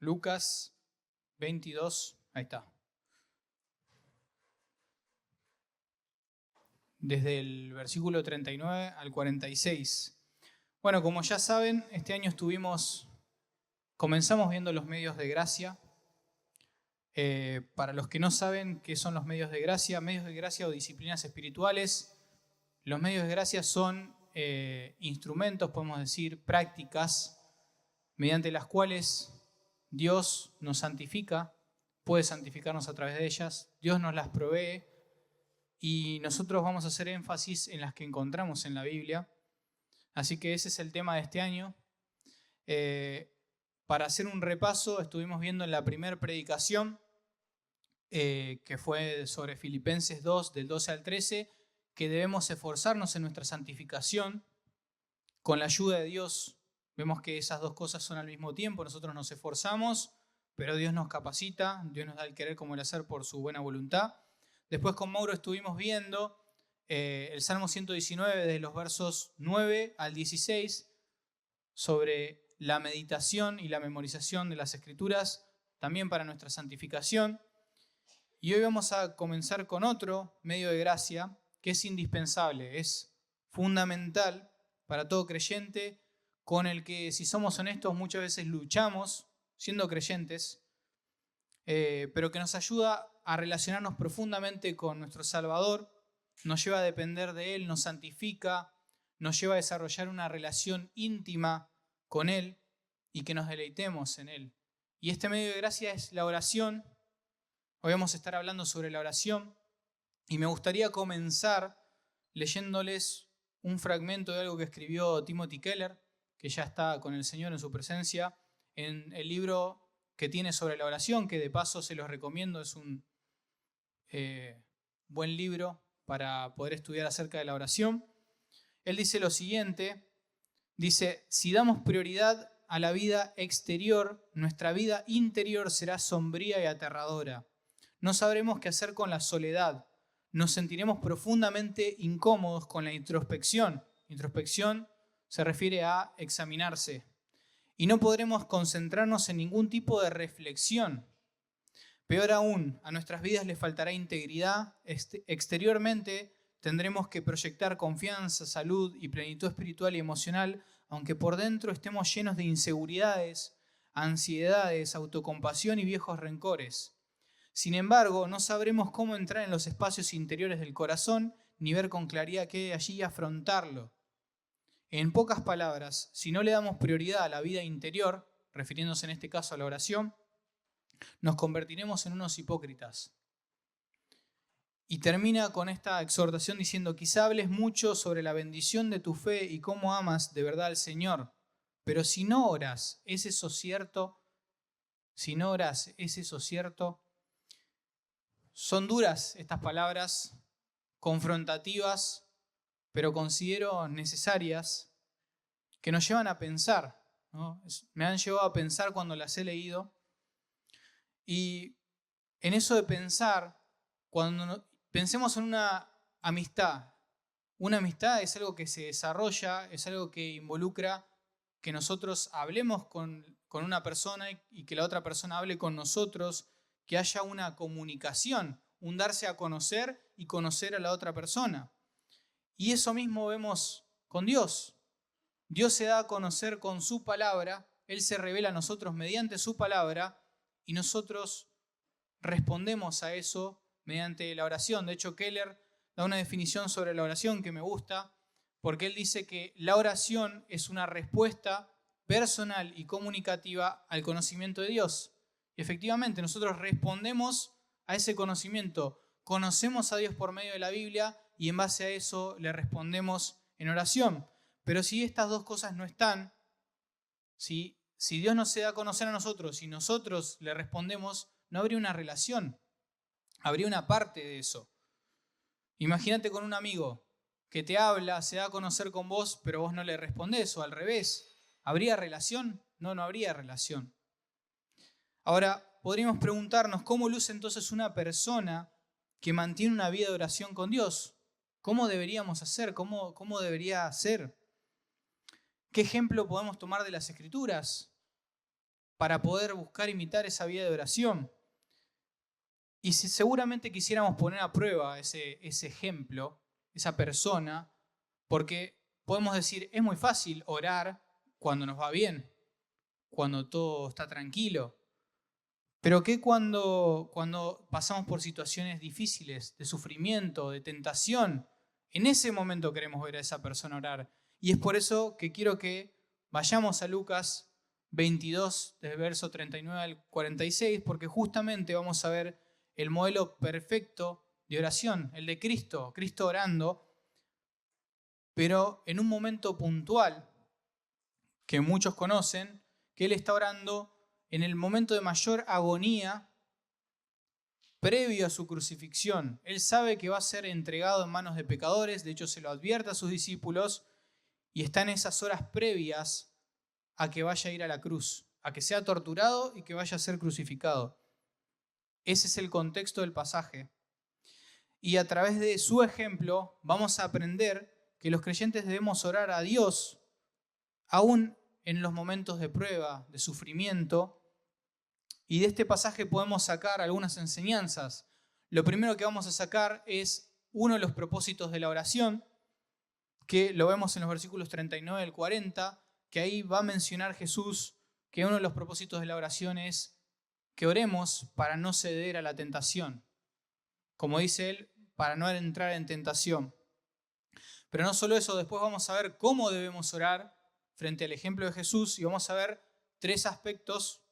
Lucas 22, ahí está. Desde el versículo 39 al 46. Bueno, como ya saben, este año comenzamos viendo los medios de gracia. Para los que no saben qué son los medios de gracia o disciplinas espirituales, los medios de gracia son instrumentos, podemos decir, prácticas, mediante las cuales Dios nos santifica, puede santificarnos a través de ellas, Dios nos las provee y nosotros vamos a hacer énfasis en las que encontramos en la Biblia. Así que ese es el tema de este año. Para hacer un repaso, estuvimos viendo en la primera predicación, que fue sobre Filipenses 2, del 12 al 13, que debemos esforzarnos en nuestra santificación con la ayuda de Dios. Vemos que esas dos cosas son al mismo tiempo. Nosotros nos esforzamos, pero Dios nos capacita, Dios nos da el querer como el hacer por su buena voluntad. Después con Mauro estuvimos viendo el Salmo 119, desde los versos 9 al 16, sobre la meditación y la memorización de las Escrituras, también para nuestra santificación. Y hoy vamos a comenzar con otro medio de gracia que es indispensable, es fundamental para todo creyente, con el que, si somos honestos, muchas veces luchamos siendo creyentes, pero que nos ayuda a relacionarnos profundamente con nuestro Salvador, nos lleva a depender de Él, nos santifica, nos lleva a desarrollar una relación íntima con Él y que nos deleitemos en Él. Y este medio de gracia es la oración. Hoy vamos a estar hablando sobre la oración y me gustaría comenzar leyéndoles un fragmento de algo que escribió Timothy Keller, que ya está con el Señor en su presencia, en el libro que tiene sobre la oración, que de paso se los recomiendo, es un buen libro para poder estudiar acerca de la oración. Él dice lo siguiente, dice: si damos prioridad a la vida exterior, nuestra vida interior será sombría y aterradora. No sabremos qué hacer con la soledad. Nos sentiremos profundamente incómodos con la introspección. Introspección se refiere a examinarse. Y no podremos concentrarnos en ningún tipo de reflexión. Peor aún, a nuestras vidas les faltará integridad. Exteriormente tendremos que proyectar confianza, salud y plenitud espiritual y emocional, aunque por dentro estemos llenos de inseguridades, ansiedades, autocompasión y viejos rencores. Sin embargo, no sabremos cómo entrar en los espacios interiores del corazón, ni ver con claridad qué hay allí y afrontarlo. En pocas palabras, si no le damos prioridad a la vida interior, refiriéndose en este caso a la oración, nos convertiremos en unos hipócritas. Y termina con esta exhortación diciendo: quizá hables mucho sobre la bendición de tu fe y cómo amas de verdad al Señor, pero si no oras, ¿es eso cierto? Si no oras, ¿es eso cierto? Son duras estas palabras, confrontativas, pero considero necesarias, que nos llevan a pensar, ¿no? Me han llevado a pensar cuando las he leído. Y en eso de pensar, cuando pensemos en una amistad es algo que se desarrolla, es algo que involucra que nosotros hablemos con una persona y que la otra persona hable con nosotros, que haya una comunicación, un darse a conocer y conocer a la otra persona. Y eso mismo vemos con Dios. Dios se da a conocer con su palabra, Él se revela a nosotros mediante su palabra y nosotros respondemos a eso mediante la oración. De hecho, Keller da una definición sobre la oración que me gusta, porque él dice que la oración es una respuesta personal y comunicativa al conocimiento de Dios. Y efectivamente, nosotros respondemos a ese conocimiento, conocemos a Dios por medio de la Biblia y en base a eso le respondemos en oración. Pero si estas dos cosas no están, si Dios no se da a conocer a nosotros y nosotros le respondemos, no habría una relación, habría una parte de eso. Imagínate con un amigo que te habla, se da a conocer con vos, pero vos no le respondés, o al revés. ¿Habría relación? No, no habría relación. Ahora, podríamos preguntarnos, ¿cómo luce entonces una persona que mantiene una vida de oración con Dios? ¿Cómo deberíamos hacer? ¿Cómo debería ser? ¿Qué ejemplo podemos tomar de las Escrituras? para poder buscar imitar esa vida de oración. Y si seguramente quisiéramos poner a prueba ese ejemplo, esa persona, porque podemos decir, es muy fácil orar cuando nos va bien, cuando todo está tranquilo. Pero ¿qué cuando pasamos por situaciones difíciles, de sufrimiento, de tentación? En ese momento queremos ver a esa persona orar. Y es por eso que quiero que vayamos a Lucas 22, del verso 39 al 46, porque justamente vamos a ver el modelo perfecto de oración, el de Cristo, Cristo orando, pero en un momento puntual que muchos conocen, que Él está orando en el momento de mayor agonía previo a su crucifixión. Él sabe que va a ser entregado en manos de pecadores, de hecho se lo advierte a sus discípulos, y está en esas horas previas a que vaya a ir a la cruz, a que sea torturado y que vaya a ser crucificado. Ese es el contexto del pasaje. Y a través de su ejemplo vamos a aprender que los creyentes debemos orar a Dios aún en los momentos de prueba, de sufrimiento. Y de este pasaje podemos sacar algunas enseñanzas. Lo primero que vamos a sacar es uno de los propósitos de la oración, que lo vemos en los versículos 39 al 40, que ahí va a mencionar Jesús que uno de los propósitos de la oración es que oremos para no ceder a la tentación. Como dice él, para no entrar en tentación. Pero no solo eso, después vamos a ver cómo debemos orar frente al ejemplo de Jesús y vamos a ver 3 aspectos,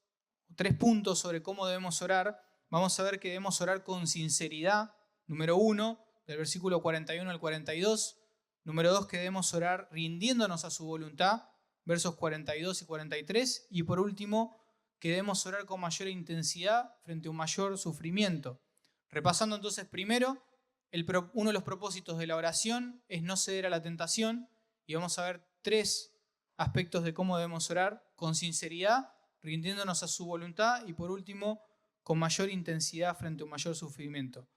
3 puntos sobre cómo debemos orar. Vamos a ver que debemos orar con sinceridad, número 1, del versículo 41 al 42. Número 2, que debemos orar rindiéndonos a su voluntad, versos 42 y 43. Y por último, que debemos orar con mayor intensidad frente a un mayor sufrimiento. Repasando entonces primero, uno de los propósitos de la oración es no ceder a la tentación. Y vamos a ver 3 aspectos de cómo debemos orar: con sinceridad, rindiéndonos a su voluntad y por último, con mayor intensidad frente a un mayor sufrimiento.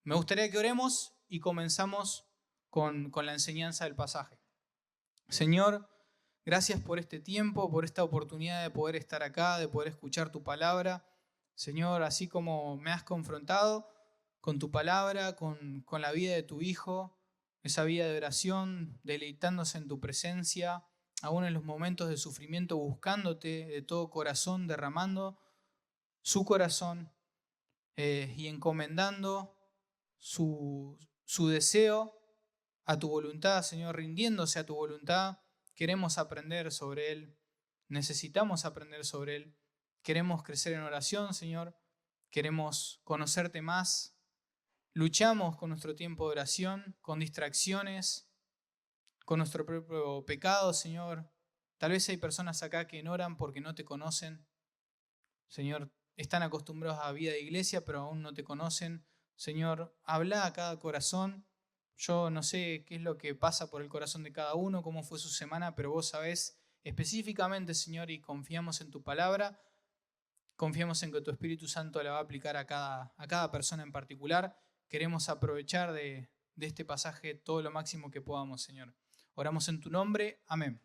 Me gustaría que oremos y comenzamos con la enseñanza del pasaje. Señor, gracias por este tiempo, por esta oportunidad de poder estar acá, de poder escuchar tu palabra. Señor, así como me has confrontado con tu palabra, con la vida de tu Hijo, esa vida de oración, deleitándose en tu presencia, aún en los momentos de sufrimiento, buscándote de todo corazón, derramando su corazón y encomendando su deseo a tu voluntad, Señor, rindiéndose a tu voluntad. Queremos aprender sobre Él, necesitamos aprender sobre Él, queremos crecer en oración, Señor, queremos conocerte más. Luchamos con nuestro tiempo de oración, con distracciones, con nuestro propio pecado, Señor. Tal vez hay personas acá que no oran porque no te conocen. Señor, están acostumbrados a vida de iglesia, pero aún no te conocen. Señor, habla a cada corazón. Yo no sé qué es lo que pasa por el corazón de cada uno, cómo fue su semana, pero vos sabés específicamente, Señor, y confiamos en tu palabra. Confiamos en que tu Espíritu Santo la va a aplicar a cada persona en particular. Queremos aprovechar de este pasaje todo lo máximo que podamos, Señor. Oramos en tu nombre. Amén.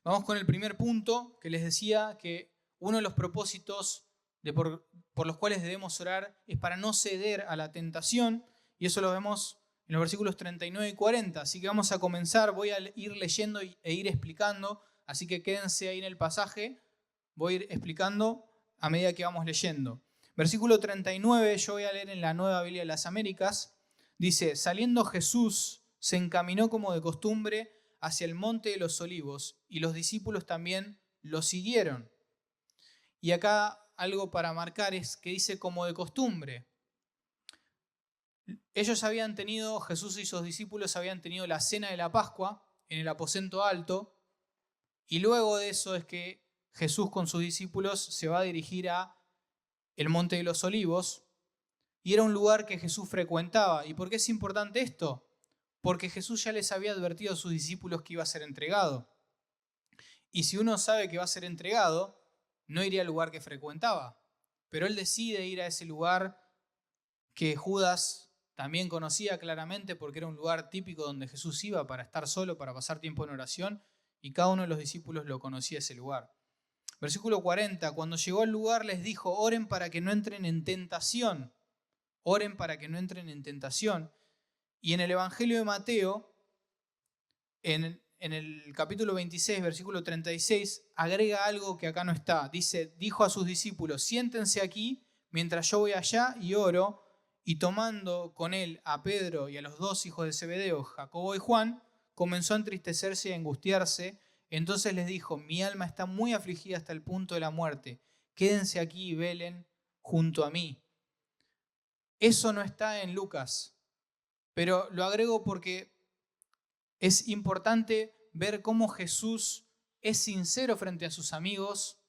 Vamos con el primer punto, que les decía que uno de los propósitos por los cuales debemos orar es para no ceder a la tentación, y eso lo vemos en los versículos 39 y 40. Así que vamos a comenzar, voy a ir leyendo e ir explicando, así que quédense ahí en el pasaje, voy a ir explicando a medida que vamos leyendo. Versículo 39, yo voy a leer en la Nueva Biblia de las Américas, dice: saliendo Jesús se encaminó como de costumbre hacia el monte de los olivos, y los discípulos también lo siguieron. Y acá algo para marcar es que dice como de costumbre. Jesús y sus discípulos habían tenido la cena de la Pascua en el aposento alto, y luego de eso es que Jesús con sus discípulos se va a dirigir a el monte de los olivos, y era un lugar que Jesús frecuentaba. ¿Y por qué es importante esto? Porque Jesús ya les había advertido a sus discípulos que iba a ser entregado. Y si uno sabe que va a ser entregado, no iría al lugar que frecuentaba. Pero él decide ir a ese lugar que Judas también conocía claramente, porque era un lugar típico donde Jesús iba para estar solo, para pasar tiempo en oración, y cada uno de los discípulos lo conocía ese lugar. Versículo 40, cuando llegó al lugar les dijo, oren para que no entren en tentación. Oren para que no entren en tentación. Y en el Evangelio de Mateo, en el capítulo 26, versículo 36, agrega algo que acá no está. Dice, dijo a sus discípulos, siéntense aquí mientras yo voy allá y oro. Y tomando con él a Pedro y a los dos hijos de Zebedeo, Jacobo y Juan, comenzó a entristecerse y a angustiarse. Entonces les dijo, mi alma está muy afligida hasta el punto de la muerte. Quédense aquí y velen junto a mí. Eso no está en Lucas, pero lo agrego porque es importante ver cómo Jesús es sincero frente a sus amigos.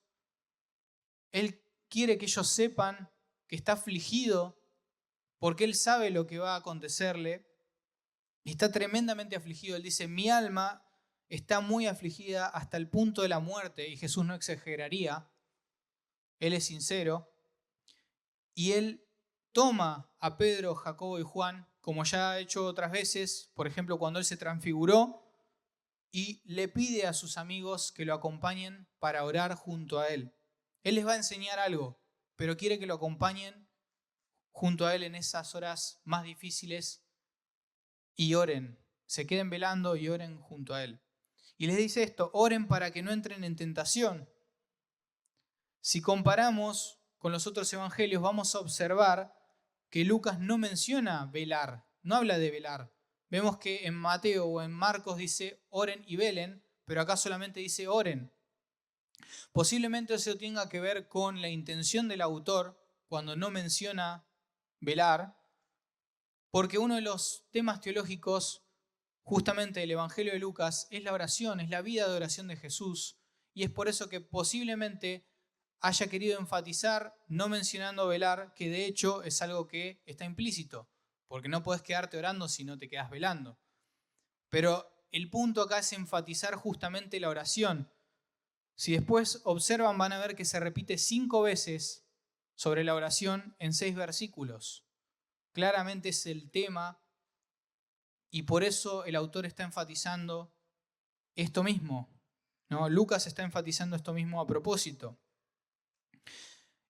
Él quiere que ellos sepan que está afligido porque Él sabe lo que va a acontecerle. Y está tremendamente afligido. Él dice, mi alma está muy afligida hasta el punto de la muerte. Y Jesús no exageraría. Él es sincero. Y Él toma a Pedro, Jacobo y Juan, como ya ha hecho otras veces, por ejemplo, cuando Él se transfiguró, y le pide a sus amigos que lo acompañen para orar junto a Él. Él les va a enseñar algo, pero quiere que lo acompañen junto a Él en esas horas más difíciles y oren, se queden velando y oren junto a Él. Y les dice esto, oren para que no entren en tentación. Si comparamos con los otros evangelios, vamos a observar que Lucas no menciona velar, no habla de velar. Vemos que en Mateo o en Marcos dice oren y velen, pero acá solamente dice oren. Posiblemente eso tenga que ver con la intención del autor cuando no menciona velar, porque uno de los temas teológicos justamente del Evangelio de Lucas es la oración, es la vida de oración de Jesús, y es por eso que posiblemente haya querido enfatizar, no mencionando velar, que de hecho es algo que está implícito, porque no podés quedarte orando si no te quedas velando. Pero el punto acá es enfatizar justamente la oración. Si después observan, van a ver que se repite 5 veces sobre la oración en 6 versículos. Claramente es el tema y por eso el autor está enfatizando esto mismo, ¿no? Lucas está enfatizando esto mismo a propósito.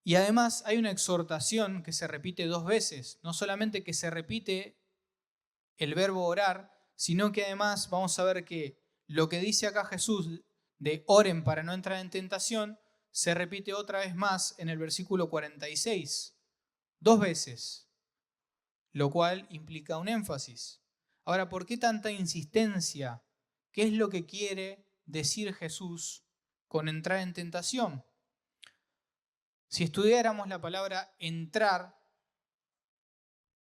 Y además hay una exhortación que se repite 2 veces. No solamente que se repite el verbo orar, sino que además vamos a ver que lo que dice acá Jesús de oren para no entrar en tentación, se repite otra vez más en el versículo 46. 2 veces, lo cual implica un énfasis. Ahora, ¿por qué tanta insistencia? ¿Qué es lo que quiere decir Jesús con entrar en tentación? Si estudiáramos la palabra entrar,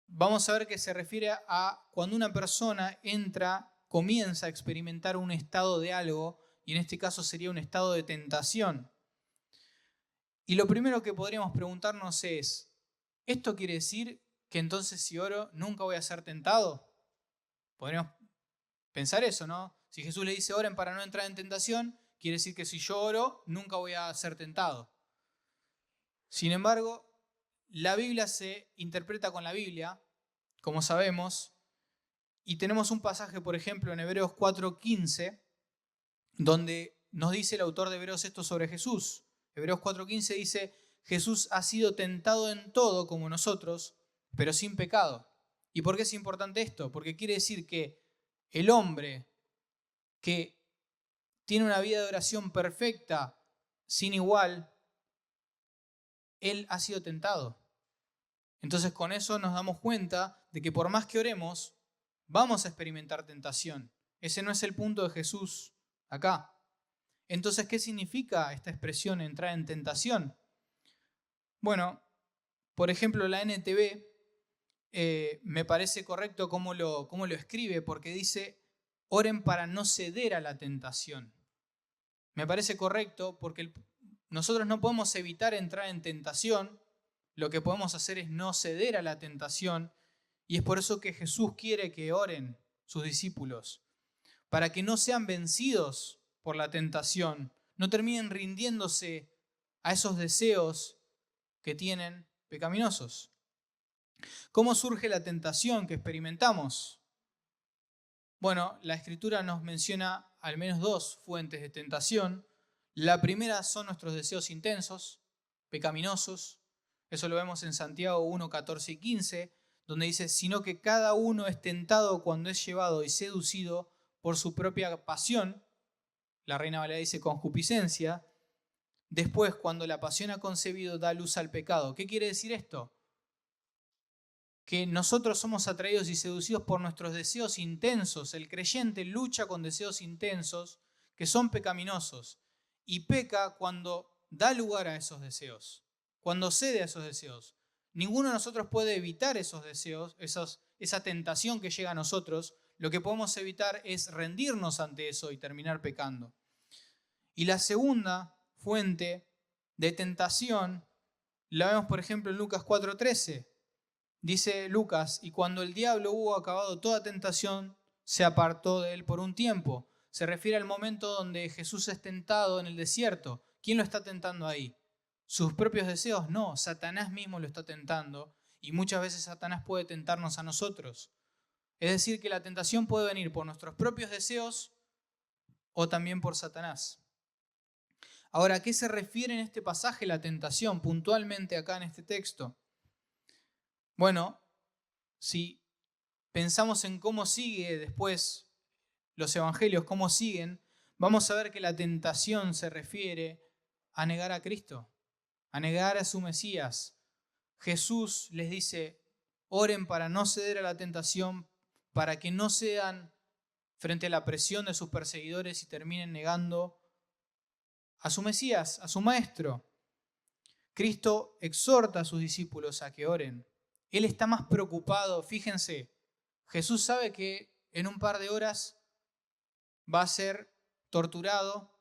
vamos a ver que se refiere a cuando una persona entra, comienza a experimentar un estado de algo, y en este caso sería un estado de tentación. Y lo primero que podríamos preguntarnos es, ¿esto quiere decir que entonces si oro nunca voy a ser tentado? Podríamos pensar eso, ¿no? Si Jesús le dice oren para no entrar en tentación, quiere decir que si yo oro nunca voy a ser tentado. Sin embargo, la Biblia se interpreta con la Biblia, como sabemos, y tenemos un pasaje, por ejemplo, en Hebreos 4:15, donde nos dice el autor de Hebreos esto sobre Jesús. Hebreos 4:15 dice, Jesús ha sido tentado en todo como nosotros, pero sin pecado. ¿Y por qué es importante esto? Porque quiere decir que el hombre que tiene una vida de oración perfecta, sin igual, él ha sido tentado. Entonces con eso nos damos cuenta de que por más que oremos, vamos a experimentar tentación. Ese no es el punto de Jesús acá. Entonces, ¿qué significa esta expresión entrar en tentación? Bueno, por ejemplo, la NTV me parece correcto cómo lo escribe, porque dice, oren para no ceder a la tentación. Me parece correcto porque nosotros no podemos evitar entrar en tentación, lo que podemos hacer es no ceder a la tentación, y es por eso que Jesús quiere que oren sus discípulos, para que no sean vencidos por la tentación, no terminen rindiéndose a esos deseos que tienen pecaminosos. ¿Cómo surge la tentación que experimentamos? Bueno, la Escritura nos menciona al menos 2 fuentes de tentación. La primera son nuestros deseos intensos, pecaminosos. Eso lo vemos en Santiago 1, 14 y 15, donde dice, sino que cada uno es tentado cuando es llevado y seducido por su propia pasión. La Reina Valera dice concupiscencia. Después, cuando la pasión ha concebido, da luz al pecado. ¿Qué quiere decir esto? Que nosotros somos atraídos y seducidos por nuestros deseos intensos. El creyente lucha con deseos intensos que son pecaminosos y peca cuando da lugar a esos deseos, cuando cede a esos deseos. Ninguno de nosotros puede evitar esos deseos, esa tentación que llega a nosotros. Lo que podemos evitar es rendirnos ante eso y terminar pecando. Y la segunda fuente de tentación la vemos, por ejemplo, en Lucas 4:13. Dice Lucas, y cuando el diablo hubo acabado toda tentación, se apartó de él por un tiempo. Se refiere al momento donde Jesús es tentado en el desierto. ¿Quién lo está tentando ahí? ¿Sus propios deseos? No, Satanás mismo lo está tentando. Y muchas veces Satanás puede tentarnos a nosotros. Es decir, que la tentación puede venir por nuestros propios deseos o también por Satanás. Ahora, ¿a qué se refiere en este pasaje la tentación puntualmente acá en este texto? Bueno, si pensamos en cómo sigue después los evangelios, cómo siguen, vamos a ver que la tentación se refiere a negar a Cristo, a negar a su Mesías. Jesús les dice, oren para no ceder a la tentación, para que no sean frente a la presión de sus perseguidores y terminen negando a su Mesías, a su Maestro. Cristo exhorta a sus discípulos a que oren. Él está más preocupado, fíjense, Jesús sabe que en un par de horas va a ser torturado,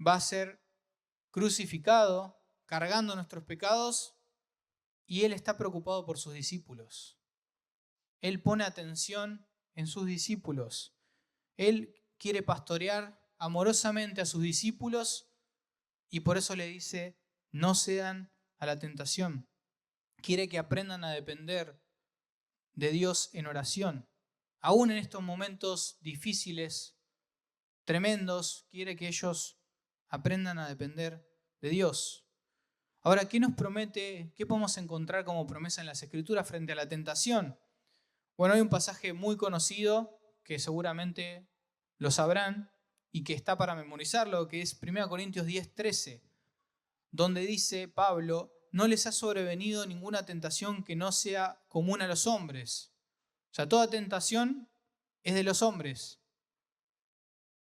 va a ser crucificado, cargando nuestros pecados, y Él está preocupado por sus discípulos. Él pone atención en sus discípulos. Él quiere pastorear amorosamente a sus discípulos y por eso le dice, no cedan a la tentación. Quiere que aprendan a depender de Dios en oración. Aún en estos momentos difíciles, tremendos, quiere que ellos aprendan a depender de Dios. Ahora, ¿qué nos promete? ¿Qué podemos encontrar como promesa en las Escrituras frente a la tentación? Bueno, hay un pasaje muy conocido que seguramente lo sabrán y que está para memorizarlo, que es 1 Corintios 10:13, donde dice Pablo, no les ha sobrevenido ninguna tentación que no sea común a los hombres. O sea, toda tentación es de los hombres.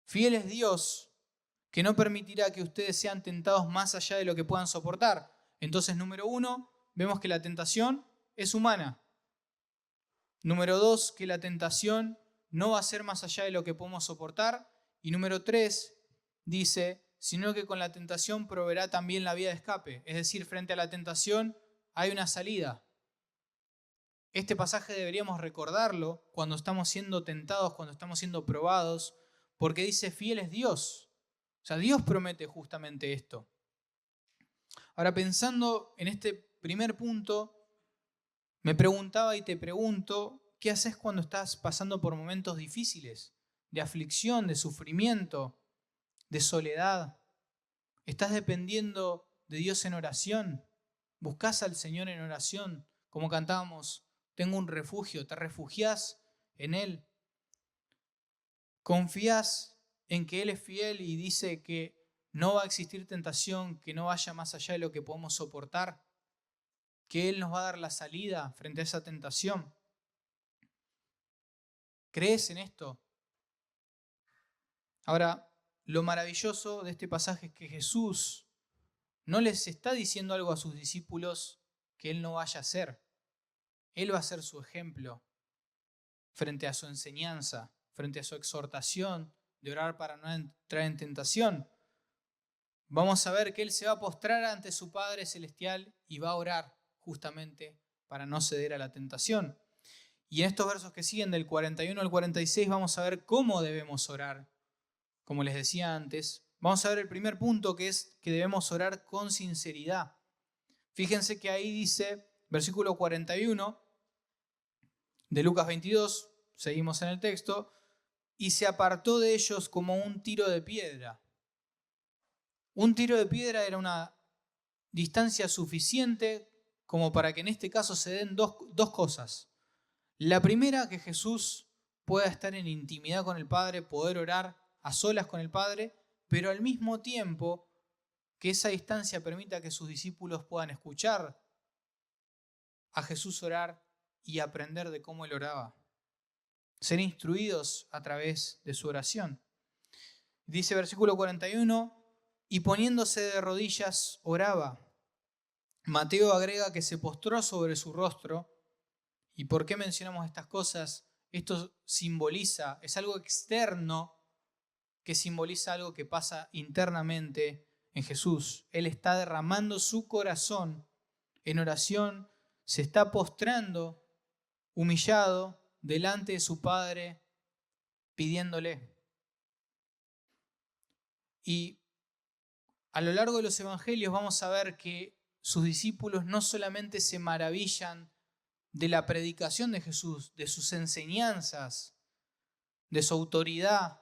Fiel es Dios, que no permitirá que ustedes sean tentados más allá de lo que puedan soportar. Entonces, número 1, vemos que la tentación es humana. Número 2, que la tentación no va a ser más allá de lo que podemos soportar. Y número 3, dice, sino que con la tentación proveerá también la vía de escape. Es decir, frente a la tentación hay una salida. Este pasaje deberíamos recordarlo cuando estamos siendo tentados, cuando estamos siendo probados, porque dice, fiel es Dios. O sea, Dios promete justamente esto. Ahora, pensando en este primer punto, me preguntaba y te pregunto, ¿qué haces cuando estás pasando por momentos difíciles, de aflicción, de sufrimiento, de soledad? ¿Estás dependiendo de Dios en oración? ¿Buscás al Señor en oración? Como cantábamos, tengo un refugio, ¿te refugiás en Él? ¿Confías en que Él es fiel y dice que no va a existir tentación que no vaya más allá de lo que podemos soportar? ¿Que Él nos va a dar la salida frente a esa tentación? ¿Crees en esto? Ahora, lo maravilloso de este pasaje es que Jesús no les está diciendo algo a sus discípulos que Él no vaya a hacer. Él va a ser su ejemplo frente a su enseñanza, frente a su exhortación de orar para no entrar en tentación. Vamos a ver que Él se va a postrar ante su Padre Celestial y va a orar justamente para no ceder a la tentación. Y en estos versos que siguen del 41 al 46 vamos a ver cómo debemos orar. Como les decía antes, vamos a ver el primer punto, que es que debemos orar con sinceridad. Fíjense que ahí dice, versículo 41 de Lucas 22, seguimos en el texto, y se apartó de ellos como un tiro de piedra. Un tiro de piedra era una distancia suficiente como para que en este caso se den dos cosas. La primera, que Jesús pueda estar en intimidad con el Padre, poder orar a solas con el Padre, pero al mismo tiempo que esa distancia permita que sus discípulos puedan escuchar a Jesús orar y aprender de cómo él oraba. Ser instruidos a través de su oración. Dice versículo 41, y poniéndose de rodillas oraba. Mateo agrega que se postró sobre su rostro. ¿Y por qué mencionamos estas cosas? Esto simboliza, es algo externo que simboliza algo que pasa internamente en Jesús. Él está derramando su corazón en oración, se está postrando, humillado, delante de su Padre, pidiéndole. Y a lo largo de los evangelios vamos a ver que sus discípulos no solamente se maravillan de la predicación de Jesús, de sus enseñanzas, de su autoridad,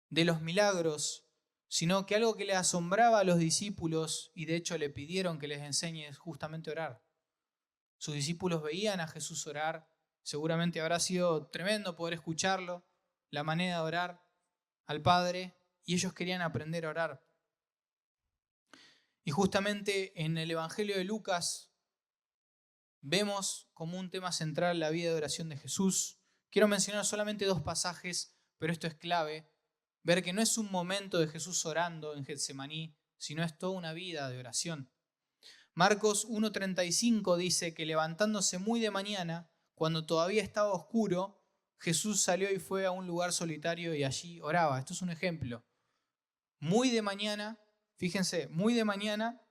de los milagros, sino que algo que le asombraba a los discípulos, y de hecho le pidieron que les enseñe, es justamente orar. Sus discípulos veían a Jesús orar, seguramente habrá sido tremendo poder escucharlo, la manera de orar al Padre, y ellos querían aprender a orar. Y justamente en el Evangelio de Lucas vemos como un tema central la vida de oración de Jesús. Quiero mencionar solamente 2 pasajes, pero esto es clave. Ver que no es un momento de Jesús orando en Getsemaní, sino es toda una vida de oración. Marcos 1:35 dice que levantándose muy de mañana, cuando todavía estaba oscuro, Jesús salió y fue a un lugar solitario y allí oraba. Esto es un ejemplo. Muy de mañana, fíjense, muy de mañana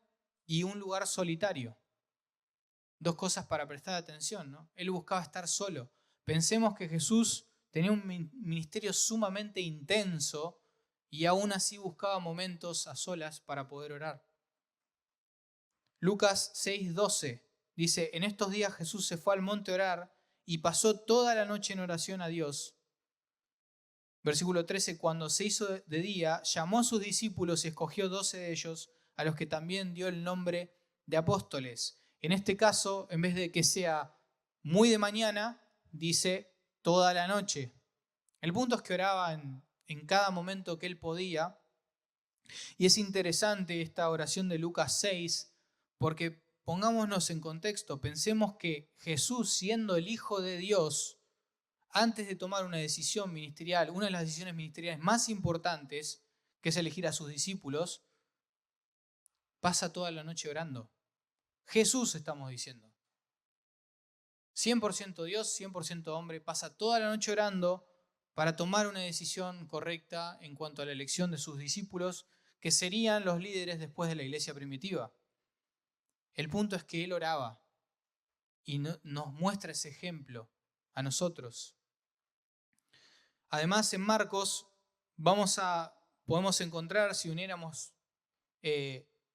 y un lugar solitario. 2 cosas para prestar atención, ¿no? Él buscaba estar solo. Pensemos que Jesús tenía un ministerio sumamente intenso y aún así buscaba momentos a solas para poder orar. Lucas 6:12 dice, en estos días Jesús se fue al monte a orar y pasó toda la noche en oración a Dios. Versículo 13, cuando se hizo de día, llamó a sus discípulos y escogió 12 de ellos, a los que también dio el nombre de apóstoles. En este caso, en vez de que sea muy de mañana, dice toda la noche. El punto es que oraba en cada momento que él podía. Y es interesante esta oración de Lucas 6, porque pongámonos en contexto, pensemos que Jesús, siendo el Hijo de Dios, antes de tomar una decisión ministerial, una de las decisiones ministeriales más importantes, que es elegir a sus discípulos, pasa toda la noche orando. Jesús, estamos diciendo. 100% Dios, 100% hombre, pasa toda la noche orando para tomar una decisión correcta en cuanto a la elección de sus discípulos, que serían los líderes después de la iglesia primitiva. El punto es que él oraba y nos muestra ese ejemplo a nosotros. Además, en Marcos podemos encontrar, si uniéramos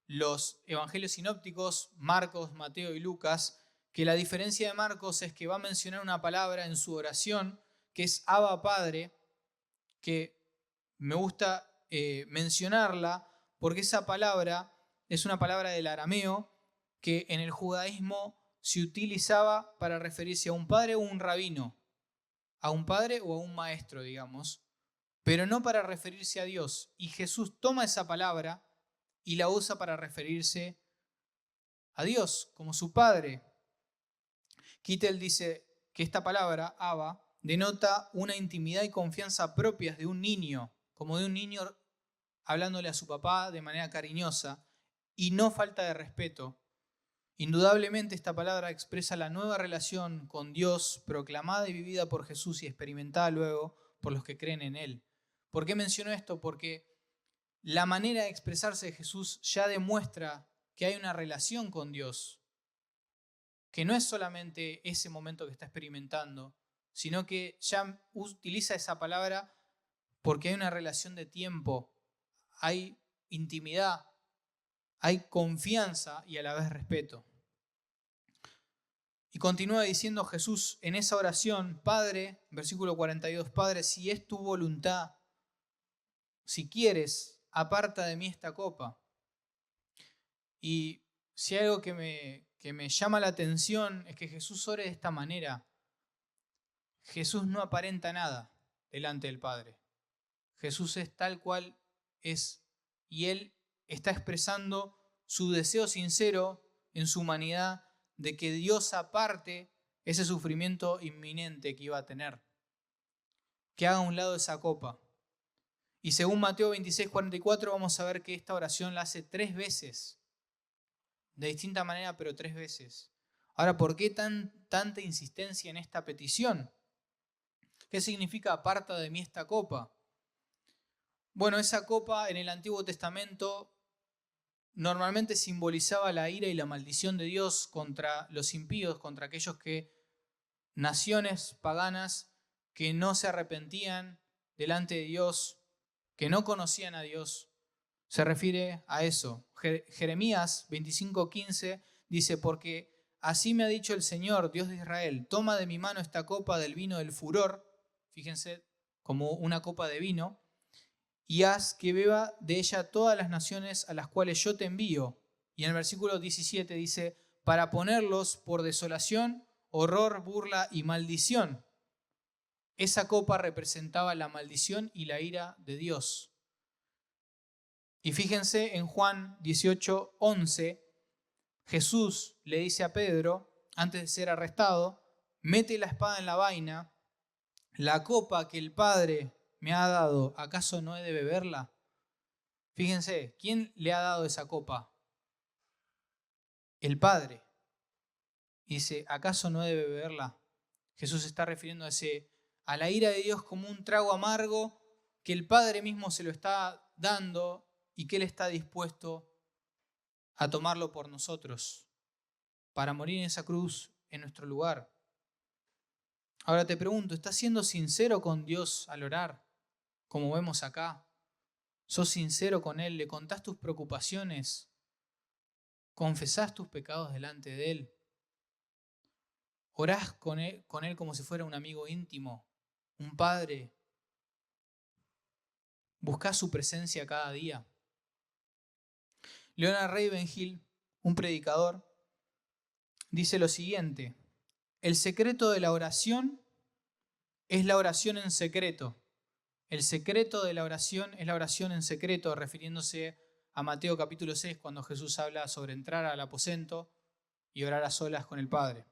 los evangelios sinópticos, Marcos, Mateo y Lucas, que la diferencia de Marcos es que va a mencionar una palabra en su oración que es Abba Padre, que me gusta mencionarla porque esa palabra es una palabra del arameo que en el judaísmo se utilizaba para referirse a un padre o un rabino, a un padre o a un maestro, digamos, pero no para referirse a Dios. Y Jesús toma esa palabra y la usa para referirse a Dios como su Padre. Kittel dice que esta palabra, Abba, denota una intimidad y confianza propias de un niño, como de un niño hablándole a su papá de manera cariñosa y no falta de respeto. Indudablemente esta palabra expresa la nueva relación con Dios proclamada y vivida por Jesús y experimentada luego por los que creen en Él. ¿Por qué menciono esto? Porque la manera de expresarse de Jesús ya demuestra que hay una relación con Dios, que no es solamente ese momento que está experimentando, sino que ya utiliza esa palabra porque hay una relación de tiempo, hay intimidad, hay confianza y a la vez respeto. Y continúa diciendo Jesús en esa oración, Padre, versículo 42, Padre, si es tu voluntad, si quieres, aparta de mí esta copa. Y si hay algo que me llama la atención es que Jesús ore de esta manera. Jesús no aparenta nada delante del Padre. Jesús es tal cual es y Él está expresando su deseo sincero en su humanidad de que Dios aparte ese sufrimiento inminente que iba a tener, que haga a un lado esa copa. Y según Mateo 26:44 vamos a ver que esta oración la hace 3 veces, de distinta manera, pero 3 veces. Ahora, ¿por qué tanta insistencia en esta petición? ¿Qué significa aparta de mí esta copa? Bueno, esa copa en el Antiguo Testamento normalmente simbolizaba la ira y la maldición de Dios contra los impíos, contra aquellos naciones paganas que no se arrepentían delante de Dios, que no conocían a Dios. Se refiere a eso. Jeremías 25:15 dice, porque así me ha dicho el Señor, Dios de Israel, toma de mi mano esta copa del vino del furor, fíjense, como una copa de vino, y haz que beba de ella todas las naciones a las cuales yo te envío. Y en el versículo 17 dice, para ponerlos por desolación, horror, burla y maldición. Esa copa representaba la maldición y la ira de Dios. Y fíjense en Juan 18:11, Jesús le dice a Pedro, antes de ser arrestado, mete la espada en la vaina, la copa que el Padre me ha dado, ¿acaso no he de beberla? Fíjense, ¿quién le ha dado esa copa? El Padre. Y dice, ¿acaso no he de beberla? Jesús está refiriendo a la ira de Dios como un trago amargo que el Padre mismo se lo está dando y que Él está dispuesto a tomarlo por nosotros, para morir en esa cruz en nuestro lugar. Ahora te pregunto, ¿estás siendo sincero con Dios al orar? Como vemos acá. ¿Sos sincero con Él? ¿Le contás tus preocupaciones? ¿Confesás tus pecados delante de Él? ¿Orás con él como si fuera un amigo íntimo? ¿Un padre? ¿Buscás su presencia cada día? Leonard Ravenhill, un predicador, dice lo siguiente: el secreto de la oración es la oración en secreto. El secreto de la oración es la oración en secreto, refiriéndose a Mateo capítulo 6, cuando Jesús habla sobre entrar al aposento y orar a solas con el Padre.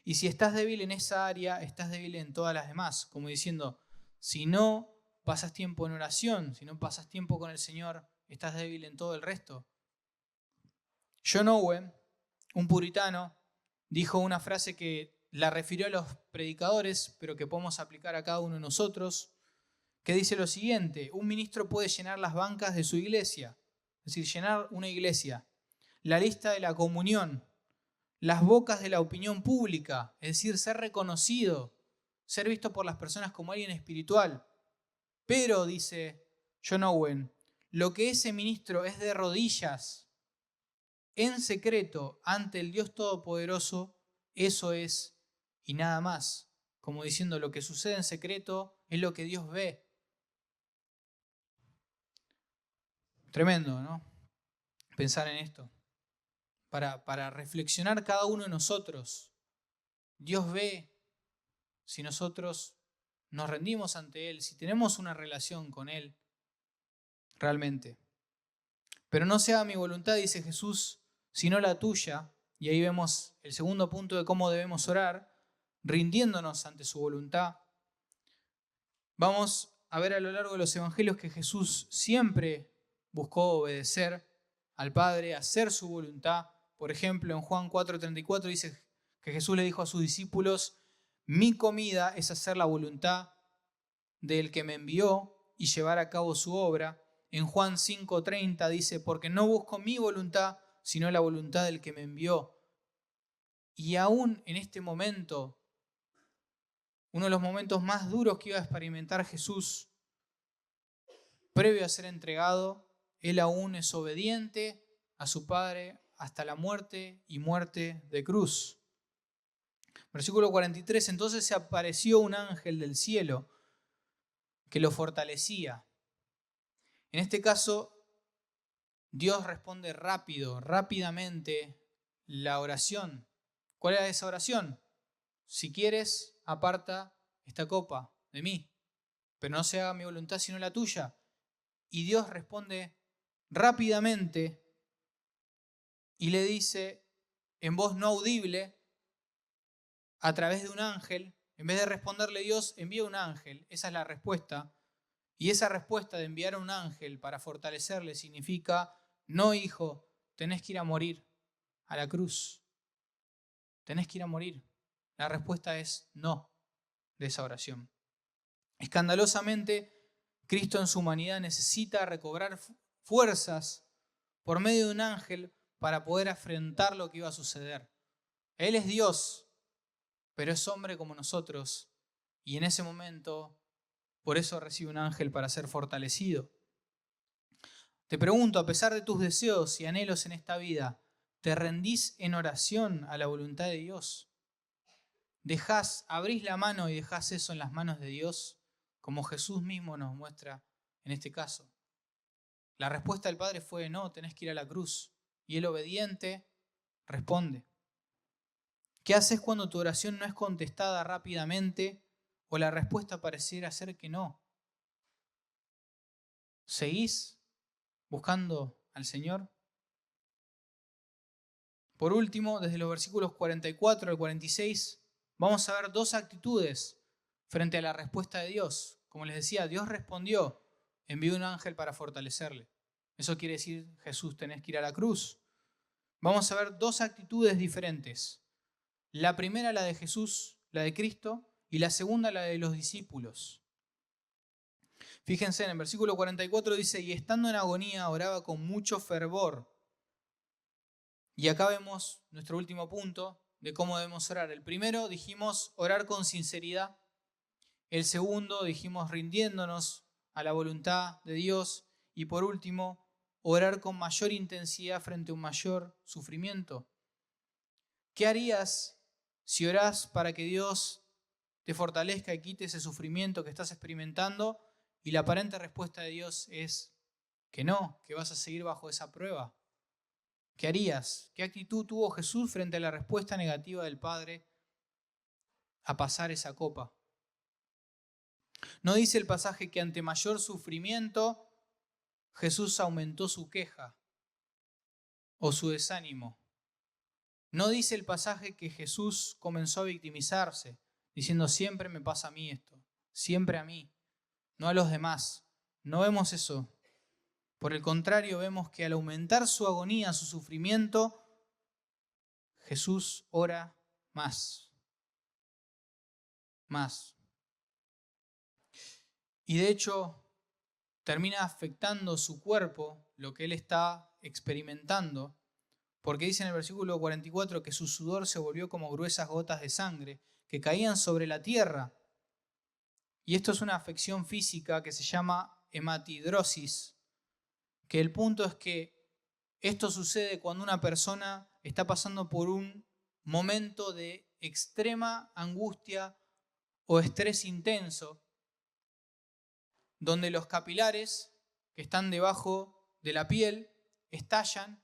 Y si estás débil en esa área, estás débil en todas las demás, como diciendo, si no pasas tiempo en oración, si no pasas tiempo con el Señor, estás débil en todo el resto. John Owen, un puritano, dijo una frase que la refirió a los predicadores, pero que podemos aplicar a cada uno de nosotros, que dice lo siguiente: un ministro puede llenar las bancas de su iglesia, es decir, llenar una iglesia, la lista de la comunión, las bocas de la opinión pública, es decir, ser reconocido, ser visto por las personas como alguien espiritual. Pero, dice John Owen, lo que ese ministro es de rodillas, en secreto, ante el Dios Todopoderoso, eso es y nada más. Como diciendo, lo que sucede en secreto es lo que Dios ve. Tremendo, ¿no? Pensar en esto. Para reflexionar cada uno de nosotros. Dios ve si nosotros nos rendimos ante Él, si tenemos una relación con Él realmente. Pero no sea mi voluntad, dice Jesús, sino la tuya. Y ahí vemos el segundo punto de cómo debemos orar, rindiéndonos ante su voluntad. Vamos a ver a lo largo de los evangelios que Jesús siempre buscó obedecer al Padre, hacer su voluntad. Por ejemplo, en Juan 4:34 dice que Jesús le dijo a sus discípulos: mi comida es hacer la voluntad del que me envió y llevar a cabo su obra. En Juan 5:30 dice: porque no busco mi voluntad, sino la voluntad del que me envió. Y aún en este momento, uno de los momentos más duros que iba a experimentar Jesús, previo a ser entregado, Él aún es obediente a su Padre hasta la muerte y muerte de cruz. Versículo 43, entonces se apareció un ángel del cielo que lo fortalecía. En este caso, Dios responde rápidamente la oración. ¿Cuál era esa oración? Si quieres, aparta esta copa de mí, pero no se haga mi voluntad sino la tuya. Y Dios responde rápidamente y le dice en voz no audible, a través de un ángel. En vez de responderle Dios, envía un ángel. Esa es la respuesta. Y esa respuesta de enviar a un ángel para fortalecerle significa: no, hijo, tenés que ir a morir a la cruz. Tenés que ir a morir. La respuesta es no de esa oración. Escandalosamente, Cristo en su humanidad necesita recobrar fuerzas por medio de un ángel para poder afrontar lo que iba a suceder. Él es Dios, pero es hombre como nosotros, y en ese momento, por eso recibe un ángel para ser fortalecido. Te pregunto, a pesar de tus deseos y anhelos en esta vida, ¿te rendís en oración a la voluntad de Dios? ¿Abrís la mano y dejás eso en las manos de Dios, como Jesús mismo nos muestra en este caso? La respuesta del Padre fue: no, tenés que ir a la cruz. Y el obediente responde. ¿Qué haces cuando tu oración no es contestada rápidamente o la respuesta pareciera ser que no? ¿Seguís buscando al Señor? Por último, desde los versículos 44 al 46, vamos a ver dos actitudes frente a la respuesta de Dios. Como les decía, Dios respondió, envió un ángel para fortalecerle. Eso quiere decir: Jesús, tenés que ir a la cruz. Vamos a ver dos actitudes diferentes. La primera, la de Jesús, la de Cristo, y la segunda, la de los discípulos. Fíjense, en el versículo 44 dice: y estando en agonía oraba con mucho fervor. Y acá vemos nuestro último punto de cómo debemos orar. El primero dijimos orar con sinceridad. El segundo dijimos rindiéndonos a la voluntad de Dios. Y por último, orar con mayor intensidad frente a un mayor sufrimiento. ¿Qué harías si orás para que Dios te fortalezca y quite ese sufrimiento que estás experimentando y la aparente respuesta de Dios es que no, que vas a seguir bajo esa prueba? ¿Qué harías? ¿Qué actitud tuvo Jesús frente a la respuesta negativa del Padre a pasar esa copa? ¿No dice el pasaje que ante mayor sufrimiento Jesús aumentó su queja o su desánimo? ¿No dice el pasaje que Jesús comenzó a victimizarse, diciendo: siempre me pasa a mí esto, siempre a mí, no a los demás? No vemos eso. Por el contrario, vemos que al aumentar su agonía, su sufrimiento, Jesús ora más. Y de hecho, termina afectando su cuerpo, lo que él está experimentando, porque dice en el versículo 44 que su sudor se volvió como gruesas gotas de sangre que caían sobre la tierra. Y esto es una afección física que se llama hematidrosis, que el punto es que esto sucede cuando una persona está pasando por un momento de extrema angustia o estrés intenso, donde los capilares que están debajo de la piel estallan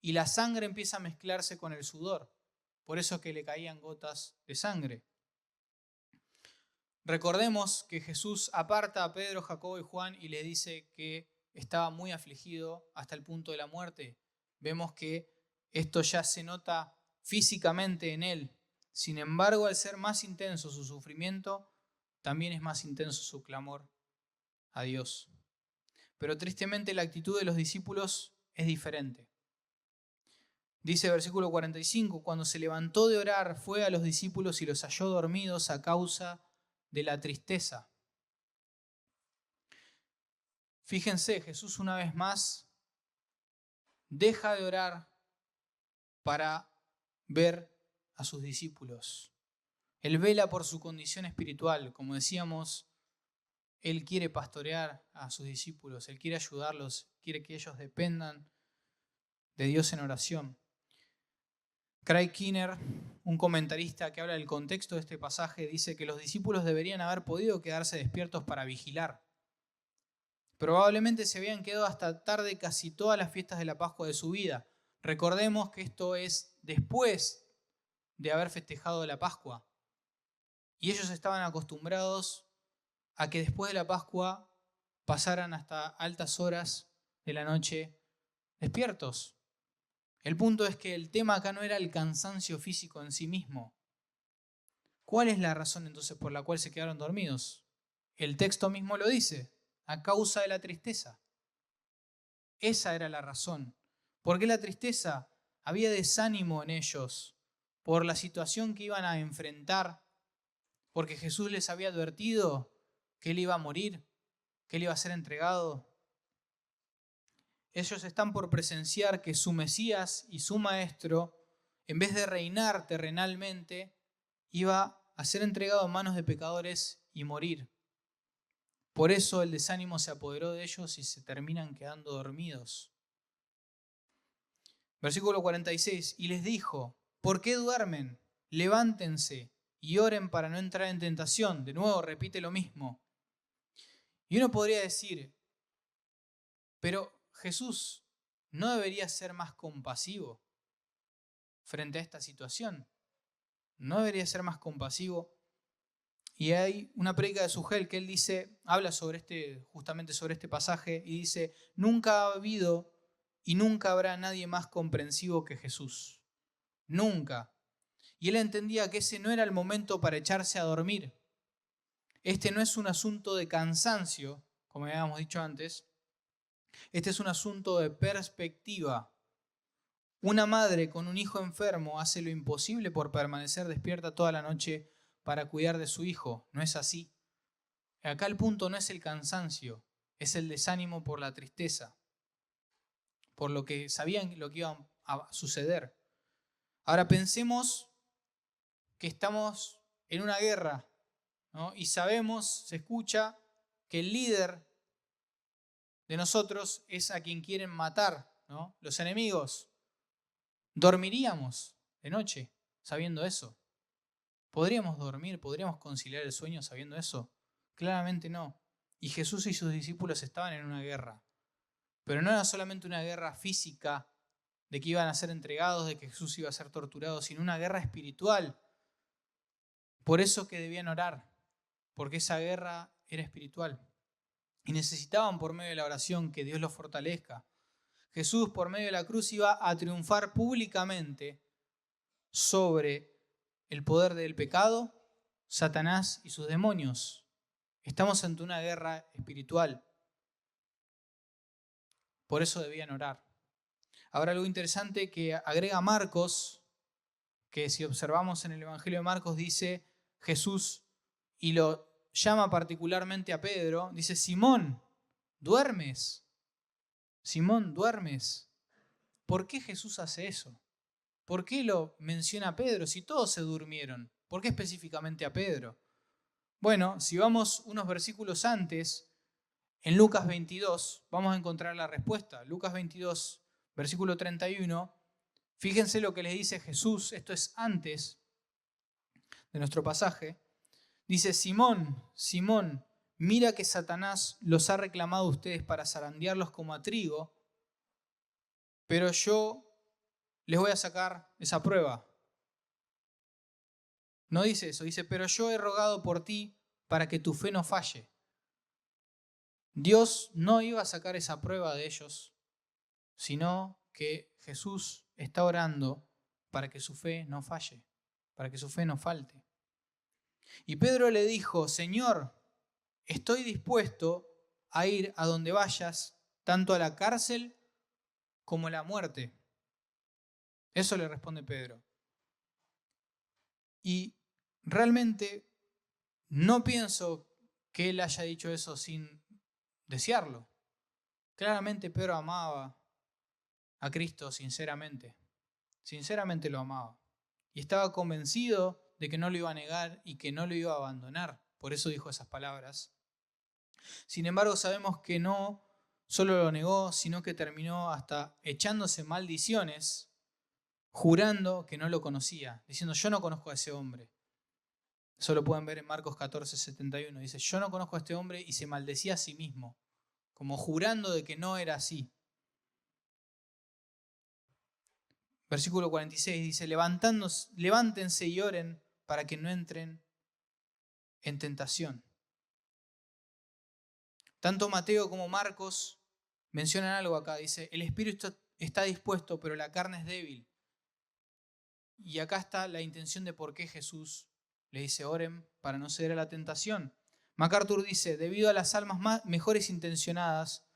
y la sangre empieza a mezclarse con el sudor. Por eso es que le caían gotas de sangre. Recordemos que Jesús aparta a Pedro, Jacobo y Juan y les dice que estaba muy afligido hasta el punto de la muerte. Vemos que esto ya se nota físicamente en él. Sin embargo, al ser más intenso su sufrimiento, también es más intenso su clamor a Dios. Pero tristemente la actitud de los discípulos es diferente. Dice el versículo 45, cuando se levantó de orar, fue a los discípulos y los halló dormidos a causa de la tristeza. Fíjense, Jesús una vez más deja de orar para ver a sus discípulos. Él vela por su condición espiritual. Como decíamos, Él quiere pastorear a sus discípulos, Él quiere ayudarlos, quiere que ellos dependan de Dios en oración. Craig Keener, un comentarista que habla del contexto de este pasaje, dice que los discípulos deberían haber podido quedarse despiertos para vigilar, Probablemente se habían quedado hasta tarde casi todas las fiestas de la Pascua de su vida. Recordemos que esto es después de haber festejado la Pascua. Y ellos estaban acostumbrados a que después de la Pascua pasaran hasta altas horas de la noche despiertos. El punto es que el tema acá no era el cansancio físico en sí mismo. ¿Cuál es la razón entonces por la cual se quedaron dormidos? El texto mismo lo dice, a causa de la tristeza. Esa era la razón. ¿Por qué la tristeza? Había desánimo en ellos por la situación que iban a enfrentar, porque Jesús les había advertido que él iba a morir, que él iba a ser entregado. Ellos están por presenciar que su Mesías y su Maestro, en vez de reinar terrenalmente, iba a ser entregado en manos de pecadores y morir. Por eso el desánimo se apoderó de ellos y se terminan quedando dormidos. Versículo 46, y les dijo, ¿por qué duermen? Levántense y oren para no entrar en tentación. De nuevo repite lo mismo. Y uno podría decir, pero Jesús no debería ser más compasivo frente a esta situación. No debería ser más compasivo. Y hay una prédica de Sugel que él dice, habla justamente sobre este pasaje y dice, nunca ha habido y nunca habrá nadie más comprensivo que Jesús. Nunca. Y él entendía que ese no era el momento para echarse a dormir. Este no es un asunto de cansancio, como habíamos dicho antes. Este es un asunto de perspectiva. Una madre con un hijo enfermo hace lo imposible por permanecer despierta toda la noche para cuidar de su hijo. No es así. Acá el punto no es el cansancio, es el desánimo por la tristeza, por lo que sabían lo que iba a suceder. Ahora pensemos que estamos en una guerra, ¿no? Y sabemos, se escucha, que el líder de nosotros es a quien quieren matar, ¿no? Los enemigos. ¿Dormiríamos de noche sabiendo eso? ¿Podríamos dormir? ¿Podríamos conciliar el sueño sabiendo eso? Claramente no. Y Jesús y sus discípulos estaban en una guerra. Pero no era solamente una guerra física de que iban a ser entregados, de que Jesús iba a ser torturado, sino una guerra espiritual. Por eso que debían orar, porque esa guerra era espiritual. Y necesitaban por medio de la oración que Dios los fortalezca. Jesús por medio de la cruz iba a triunfar públicamente sobre el poder del pecado, Satanás y sus demonios. Estamos ante una guerra espiritual. Por eso debían orar. Ahora algo interesante que agrega Marcos, que si observamos en el Evangelio de Marcos dice Jesús y lo llama particularmente a Pedro, dice, Simón, ¿duermes? Simón, ¿duermes? ¿Por qué Jesús hace eso? ¿Por qué lo menciona a Pedro si todos se durmieron? ¿Por qué específicamente a Pedro? Bueno, si vamos unos versículos antes, en Lucas 22, vamos a encontrar la respuesta. Lucas 22, versículo 31. Fíjense lo que les dice Jesús, esto es antes de nuestro pasaje. Dice, Simón, Simón, mira que Satanás los ha reclamado a ustedes para zarandearlos como a trigo, pero yo les voy a sacar esa prueba. No dice eso, dice, pero yo he rogado por ti para que tu fe no falle. Dios no iba a sacar esa prueba de ellos, sino que Jesús está orando para que su fe no falle, para que su fe no falte. Y Pedro le dijo, Señor, estoy dispuesto a ir a donde vayas, tanto a la cárcel como a la muerte. Eso le responde Pedro. Y realmente no pienso que él haya dicho eso sin desearlo. Claramente Pedro amaba a Cristo sinceramente. Sinceramente lo amaba. Y estaba convencido de que no lo iba a negar y que no lo iba a abandonar. Por eso dijo esas palabras. Sin embargo, sabemos que no solo lo negó, sino que terminó hasta echándose maldiciones, jurando que no lo conocía, diciendo, yo no conozco a ese hombre. Eso lo pueden ver en Marcos 14, 71. Dice, yo no conozco a este hombre, y se maldecía a sí mismo, como jurando de que no era así. Versículo 46 dice, levántense y oren para que no entren en tentación. Tanto Mateo como Marcos mencionan algo acá. Dice, el espíritu está dispuesto, pero la carne es débil. Y acá está la intención de por qué Jesús le dice, oren para no ceder a la tentación. MacArthur dice, debido a que las almas mejor intencionadas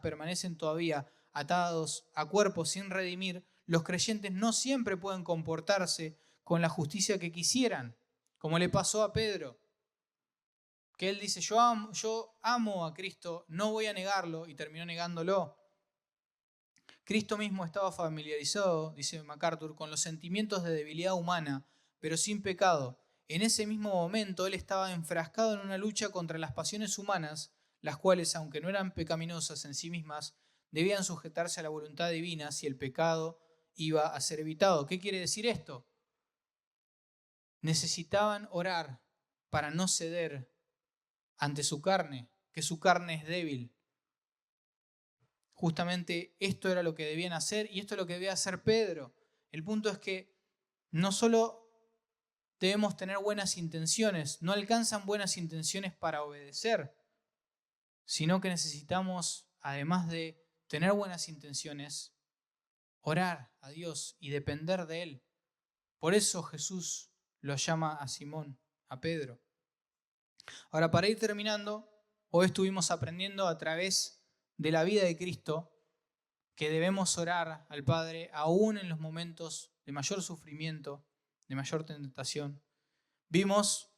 permanecen todavía atados a cuerpos sin redimir, los creyentes no siempre pueden comportarse con la justicia que quisieran, como le pasó a Pedro, que él dice, yo amo a Cristo, no voy a negarlo, y terminó negándolo. Cristo mismo estaba familiarizado, dice MacArthur, con los sentimientos de debilidad humana, pero sin pecado. En ese mismo momento él estaba enfrascado en una lucha contra las pasiones humanas, las cuales, aunque no eran pecaminosas en sí mismas, debían sujetarse a la voluntad divina si el pecado iba a ser evitado. ¿Qué quiere decir esto? Necesitaban orar para no ceder ante su carne, que su carne es débil. Justamente esto era lo que debían hacer y esto es lo que debía hacer Pedro. El punto es que no solo debemos tener buenas intenciones, no alcanzan buenas intenciones para obedecer, sino que necesitamos, además de tener buenas intenciones, orar a Dios y depender de Él. Por eso Jesús lo llama a Simón, a Pedro. Ahora, para ir terminando, hoy estuvimos aprendiendo a través de la vida de Cristo que debemos orar al Padre aún en los momentos de mayor sufrimiento, de mayor tentación. Vimos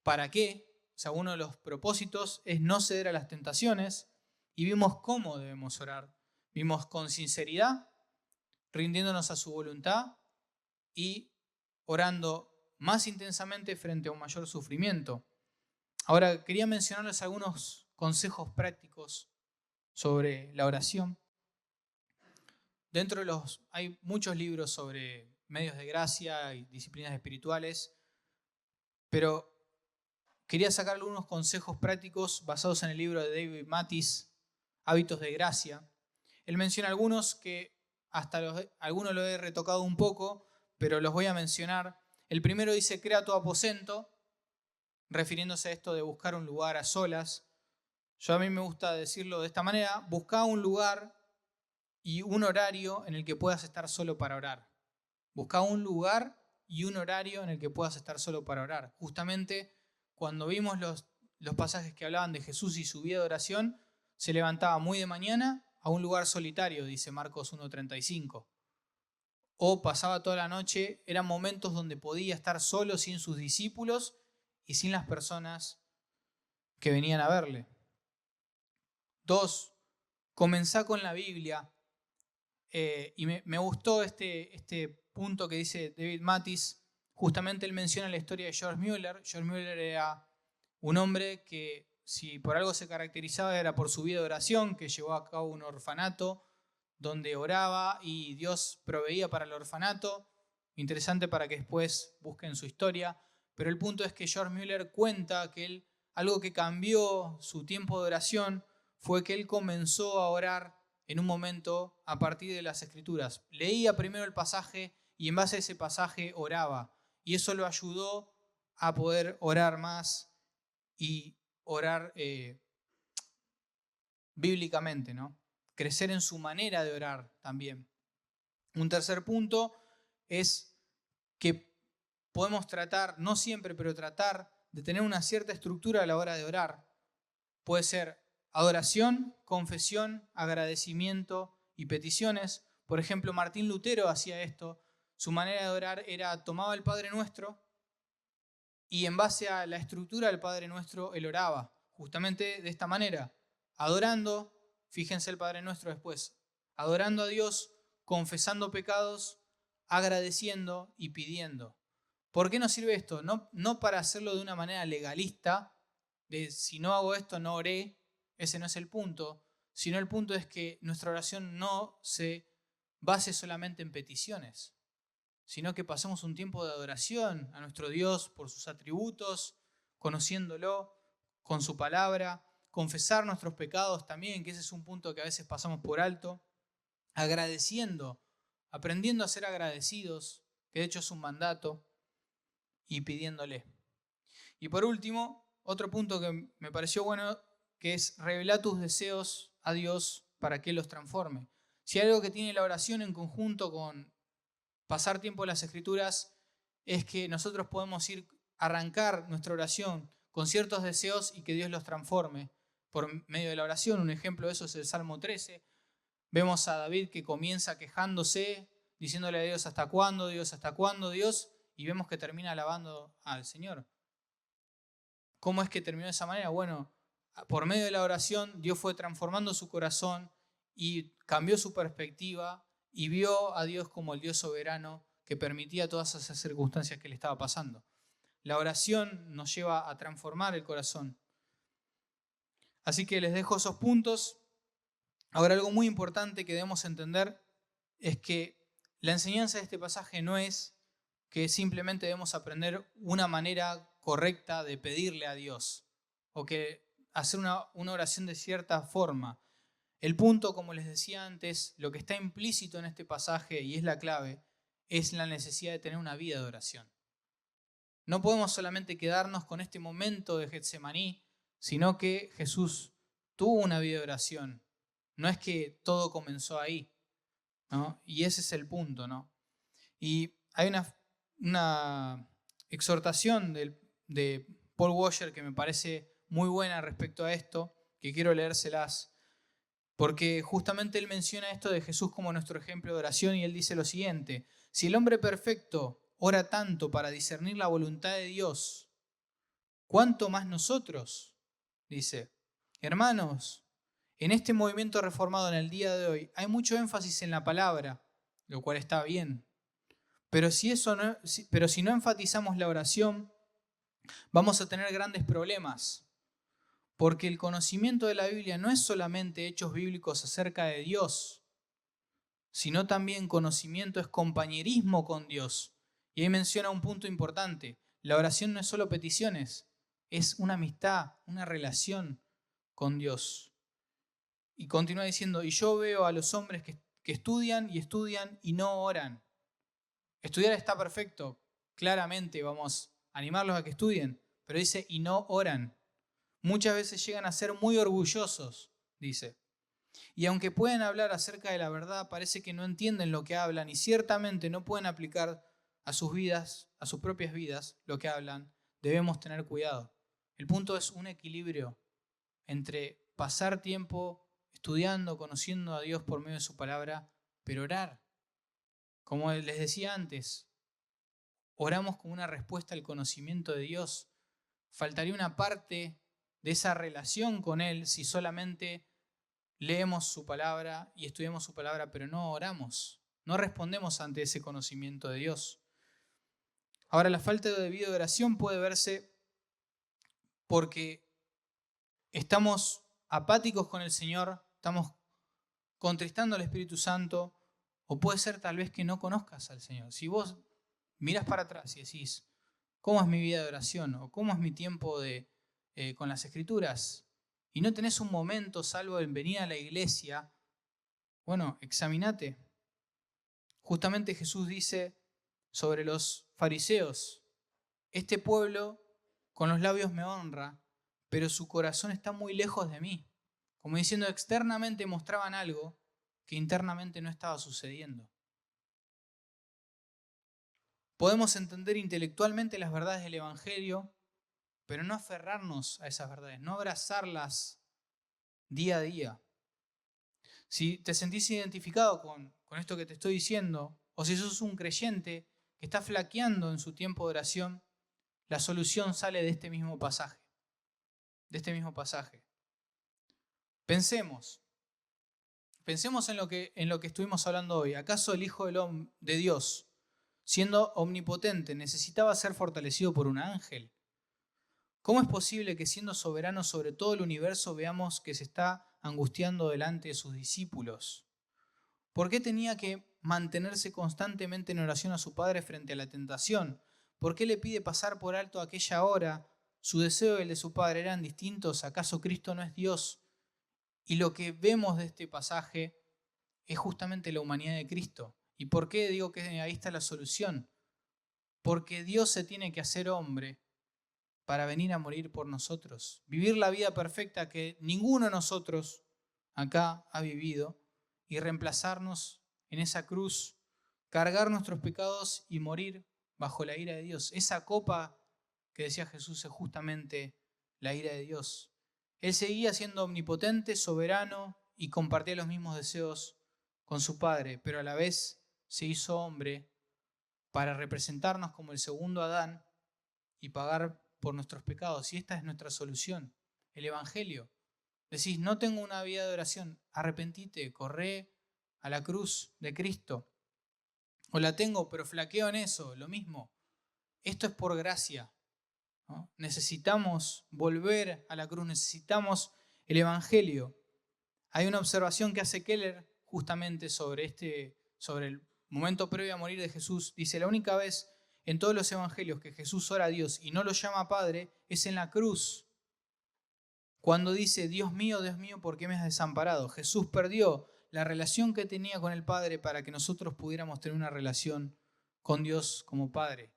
para qué, o sea, uno de los propósitos es no ceder a las tentaciones, y vimos cómo debemos orar. Vimos con sinceridad, rindiéndonos a su voluntad y orando más intensamente frente a un mayor sufrimiento. Ahora, quería mencionarles algunos consejos prácticos sobre la oración. Hay muchos libros sobre medios de gracia y disciplinas espirituales, pero quería sacar algunos consejos prácticos basados en el libro de David Mathis, Hábitos de Gracia. Él menciona algunos que algunos lo he retocado un poco, pero los voy a mencionar. El primero dice, crea tu aposento, refiriéndose a esto de buscar un lugar a solas. A mí me gusta decirlo de esta manera, busca un lugar y un horario en el que puedas estar solo para orar. Busca un lugar y un horario en el que puedas estar solo para orar. Justamente cuando vimos los pasajes que hablaban de Jesús y su vida de oración, se levantaba muy de mañana a un lugar solitario, dice Marcos 1:35. O pasaba toda la noche, eran momentos donde podía estar solo sin sus discípulos y sin las personas que venían a verle. 2. Comenzá con la Biblia. Y me gustó este punto que dice David Mathis. Justamente él menciona la historia de George Mueller. George Mueller era un hombre que, si por algo se caracterizaba, era por su vida de oración, que llevó a cabo un orfanato donde oraba y Dios proveía para el orfanato. Interesante para que después busquen su historia. Pero el punto es que George Mueller cuenta que algo que cambió su tiempo de oración fue que él comenzó a orar en un momento a partir de las Escrituras. Leía primero el pasaje y en base a ese pasaje oraba. Y eso lo ayudó a poder orar más y orar bíblicamente, ¿no? Crecer en su manera de orar también. Un tercer punto es que podemos tratar, no siempre, pero tratar de tener una cierta estructura a la hora de orar. Puede ser adoración, confesión, agradecimiento y peticiones. Por ejemplo, Martín Lutero hacía esto. Su manera de orar era, tomaba el Padre Nuestro y en base a la estructura del Padre Nuestro, él oraba. Justamente de esta manera, adorando, fíjense el Padre Nuestro después, adorando a Dios, confesando pecados, agradeciendo y pidiendo. ¿Por qué nos sirve esto? No para hacerlo de una manera legalista, de si no hago esto no oré, ese no es el punto, sino el punto es que nuestra oración no se base solamente en peticiones, sino que pasemos un tiempo de adoración a nuestro Dios por sus atributos, conociéndolo, con su palabra, confesar nuestros pecados también, que ese es un punto que a veces pasamos por alto, agradeciendo, aprendiendo a ser agradecidos, que de hecho es un mandato, y pidiéndole. Y por último, otro punto que me pareció bueno, que es revelar tus deseos a Dios para que Él los transforme. Si hay algo que tiene la oración en conjunto con pasar tiempo en las Escrituras, es que nosotros podemos arrancar nuestra oración con ciertos deseos y que Dios los transforme por medio de la oración. Un ejemplo de eso es el Salmo 13. Vemos a David que comienza quejándose, diciéndole a Dios, ¿hasta cuándo, Dios? ¿Hasta cuándo, Dios? Y vemos que termina alabando al Señor. ¿Cómo es que terminó de esa manera? Bueno, por medio de la oración, Dios fue transformando su corazón y cambió su perspectiva y vio a Dios como el Dios soberano que permitía todas esas circunstancias que le estaba pasando. La oración nos lleva a transformar el corazón. Así que les dejo esos puntos. Ahora, algo muy importante que debemos entender es que la enseñanza de este pasaje no es que simplemente debemos aprender una manera correcta de pedirle a Dios o que hacer una oración de cierta forma. El punto, como les decía antes, lo que está implícito en este pasaje, y es la clave, es la necesidad de tener una vida de oración. No podemos solamente quedarnos con este momento de Getsemaní, sino que Jesús tuvo una vida de oración. No es que todo comenzó ahí, ¿no? Y ese es el punto, ¿no? Y hay una exhortación de Paul Washer que me parece muy buena respecto a esto, que quiero leérselas, porque justamente él menciona esto de Jesús como nuestro ejemplo de oración y él dice lo siguiente: si el hombre perfecto ora tanto para discernir la voluntad de Dios, ¿cuánto más nosotros? Dice, hermanos, en este movimiento reformado en el día de hoy hay mucho énfasis en la palabra, lo cual está bien. Pero si no enfatizamos la oración, vamos a tener grandes problemas. Porque el conocimiento de la Biblia no es solamente hechos bíblicos acerca de Dios, sino también conocimiento es compañerismo con Dios. Y ahí menciona un punto importante. La oración no es solo peticiones, es una amistad, una relación con Dios. Y continúa diciendo, y yo veo a los hombres que estudian y no oran. Estudiar está perfecto, claramente vamos a animarlos a que estudien, pero dice, y no oran. Muchas veces llegan a ser muy orgullosos, dice. Y aunque pueden hablar acerca de la verdad, parece que no entienden lo que hablan y ciertamente no pueden aplicar a sus vidas, a sus propias vidas, lo que hablan. Debemos tener cuidado. El punto es un equilibrio entre pasar tiempo estudiando, conociendo a Dios por medio de su palabra, pero orar. Como les decía antes, oramos como una respuesta al conocimiento de Dios. Faltaría una parte de esa relación con Él si solamente leemos su palabra y estudiamos su palabra, pero no oramos, no respondemos ante ese conocimiento de Dios. Ahora, la falta de vida de oración puede verse porque estamos apáticos con el Señor, estamos contristando al Espíritu Santo, o puede ser tal vez que no conozcas al Señor. Si vos mirás para atrás y decís, ¿cómo es mi vida de oración? ¿O cómo es mi tiempo con las Escrituras? Y no tenés un momento salvo en venir a la iglesia, bueno, examinate. Justamente Jesús dice sobre los fariseos, este pueblo con los labios me honra, pero su corazón está muy lejos de mí. Como diciendo, externamente mostraban algo que internamente no estaba sucediendo. Podemos entender intelectualmente las verdades del Evangelio, pero no aferrarnos a esas verdades, no abrazarlas día a día. Si te sentís identificado con esto que te estoy diciendo, o si sos un creyente que está flaqueando en su tiempo de oración, la solución sale de este mismo pasaje. Pensemos en lo que estuvimos hablando hoy. ¿Acaso el Hijo de Dios, siendo omnipotente, necesitaba ser fortalecido por un ángel? ¿Cómo es posible que siendo soberano sobre todo el universo veamos que se está angustiando delante de sus discípulos? ¿Por qué tenía que mantenerse constantemente en oración a su Padre frente a la tentación? ¿Por qué le pide pasar por alto aquella hora su deseo y el de su padre eran distintos. ¿Acaso Cristo no es Dios? Y lo que vemos de este pasaje es justamente la humanidad de Cristo. ¿Y por qué digo que ahí está la solución? Porque Dios se tiene que hacer hombre para venir a morir por nosotros. Vivir la vida perfecta que ninguno de nosotros acá ha vivido y reemplazarnos en esa cruz, cargar nuestros pecados y morir bajo la ira de Dios. Esa copa que decía Jesús es justamente la ira de Dios. Él seguía siendo omnipotente, soberano y compartía los mismos deseos con su Padre, pero a la vez se hizo hombre para representarnos como el segundo Adán y pagar por nuestros pecados. Y esta es nuestra solución, el Evangelio. Decís, no tengo una vida de oración, arrepentite, corre a la cruz de Cristo. O la tengo, pero flaqueo en eso, lo mismo. Esto es por gracia, ¿no? Necesitamos volver a la cruz, necesitamos el Evangelio. Hay una observación que hace Keller justamente sobre el momento previo a morir de Jesús. Dice, la única vez en todos los evangelios que Jesús ora a Dios y no lo llama Padre es en la cruz. Cuando dice, Dios mío, ¿por qué me has desamparado? Jesús perdió la relación que tenía con el Padre para que nosotros pudiéramos tener una relación con Dios como Padre.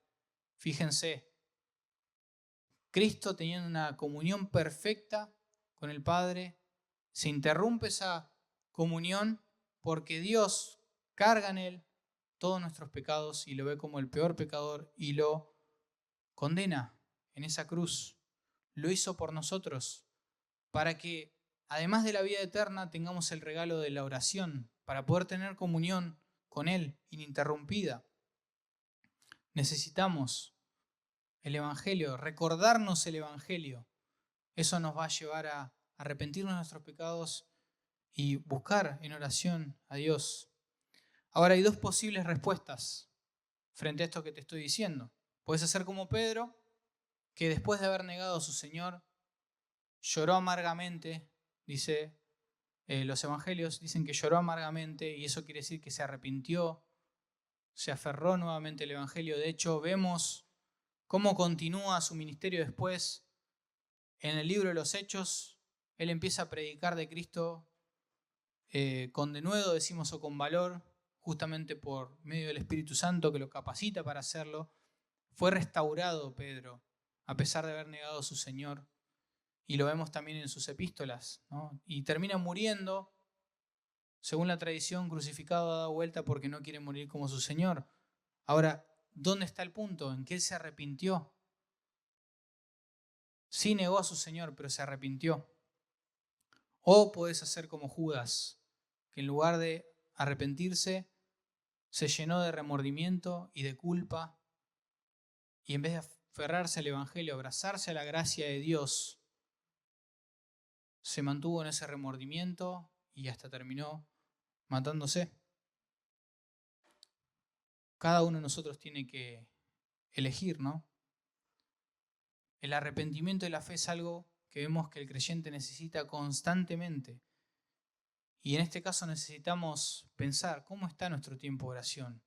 Fíjense, Cristo teniendo una comunión perfecta con el Padre, se interrumpe esa comunión porque Dios carga en Él todos nuestros pecados y lo ve como el peor pecador y lo condena en esa cruz. Lo hizo por nosotros para que, además de la vida eterna, tengamos el regalo de la oración, para poder tener comunión con Él ininterrumpida. Necesitamos el Evangelio, recordarnos el Evangelio. Eso nos va a llevar a arrepentirnos de nuestros pecados y buscar en oración a Dios. Ahora hay dos posibles respuestas frente a esto que te estoy diciendo. Puedes hacer como Pedro, que después de haber negado a su Señor, lloró amargamente, dice los evangelios, dicen que lloró amargamente y eso quiere decir que se arrepintió, se aferró nuevamente al Evangelio. De hecho, vemos cómo continúa su ministerio después. En el libro de los Hechos, él empieza a predicar de Cristo con denuedo, decimos, o con valor, justamente por medio del Espíritu Santo que lo capacita para hacerlo. Fue restaurado Pedro, a pesar de haber negado a su Señor. Y lo vemos también en sus epístolas, ¿no? Y termina muriendo, según la tradición, crucificado, dado vuelta porque no quiere morir como su Señor. Ahora, ¿dónde está el punto? En que él se arrepintió. Sí negó a su Señor, pero se arrepintió. O podés hacer como Judas, que en lugar de arrepentirse, se llenó de remordimiento y de culpa, y en vez de aferrarse al Evangelio, abrazarse a la gracia de Dios, se mantuvo en ese remordimiento y hasta terminó matándose. Cada uno de nosotros tiene que elegir, ¿no? El arrepentimiento y la fe es algo que vemos que el creyente necesita constantemente. Y en este caso necesitamos pensar cómo está nuestro tiempo de oración.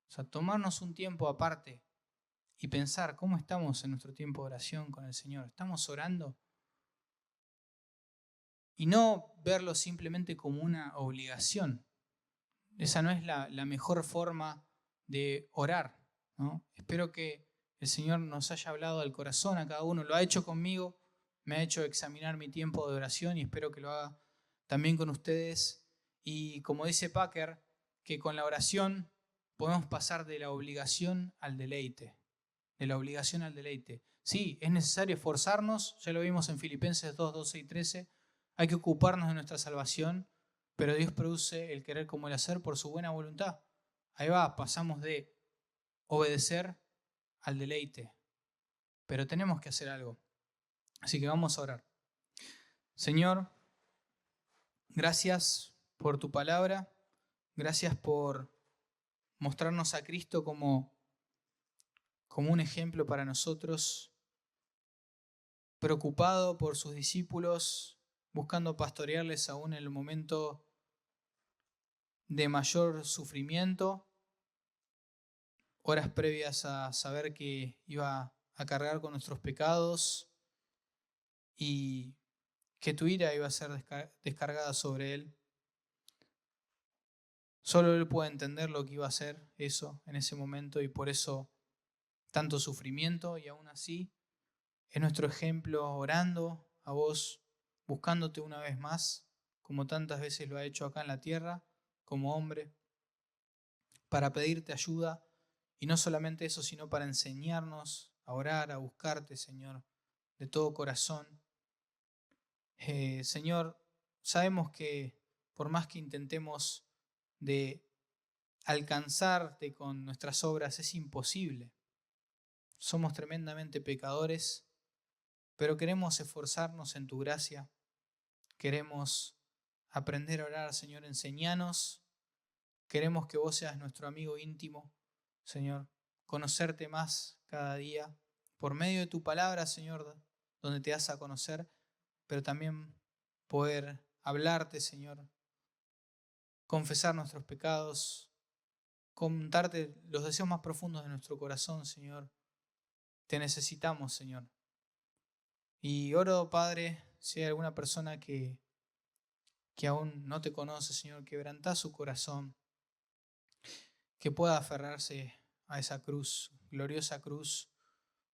O sea, tomarnos un tiempo aparte y pensar cómo estamos en nuestro tiempo de oración con el Señor. ¿Estamos orando? Y no verlo simplemente como una obligación. Esa no es la mejor forma de orar, ¿no? Espero que el Señor nos haya hablado al corazón a cada uno. Lo ha hecho conmigo, me ha hecho examinar mi tiempo de oración y espero que lo haga también con ustedes. Y como dice Packer, que con la oración podemos pasar de la obligación al deleite. De la obligación al deleite. Sí, es necesario esforzarnos, ya lo vimos en Filipenses 2, 12 y 13. Hay que ocuparnos de nuestra salvación, pero Dios produce el querer como el hacer por su buena voluntad. Ahí va, pasamos de obedecer al deleite. Pero tenemos que hacer algo. Así que vamos a orar. Señor, gracias por tu palabra. Gracias por mostrarnos a Cristo como un ejemplo para nosotros, preocupado por sus discípulos, buscando pastorearles aún en el momento de mayor sufrimiento, horas previas a saber que iba a cargar con nuestros pecados y que tu ira iba a ser descargada sobre él. Solo él puede entender lo que iba a hacer eso en ese momento y por eso tanto sufrimiento, y aún así es nuestro ejemplo orando a vos, buscándote una vez más, como tantas veces lo ha hecho acá en la tierra, como hombre, para pedirte ayuda, y no solamente eso, sino para enseñarnos a orar, a buscarte, Señor, de todo corazón. Señor, sabemos que por más que intentemos de alcanzarte con nuestras obras, es imposible. Somos tremendamente pecadores, pero queremos esforzarnos en tu gracia. Queremos aprender a orar, Señor, enséñanos. Queremos que vos seas nuestro amigo íntimo, Señor. Conocerte más cada día por medio de tu palabra, Señor, donde te das a conocer, pero también poder hablarte, Señor. Confesar nuestros pecados, contarte los deseos más profundos de nuestro corazón, Señor. Te necesitamos, Señor. Y oro, Padre, si hay alguna persona que aún no te conoce, Señor, quebrantá su corazón, que pueda aferrarse a esa cruz, gloriosa cruz,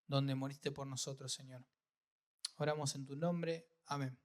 donde moriste por nosotros, Señor. Oramos en tu nombre. Amén.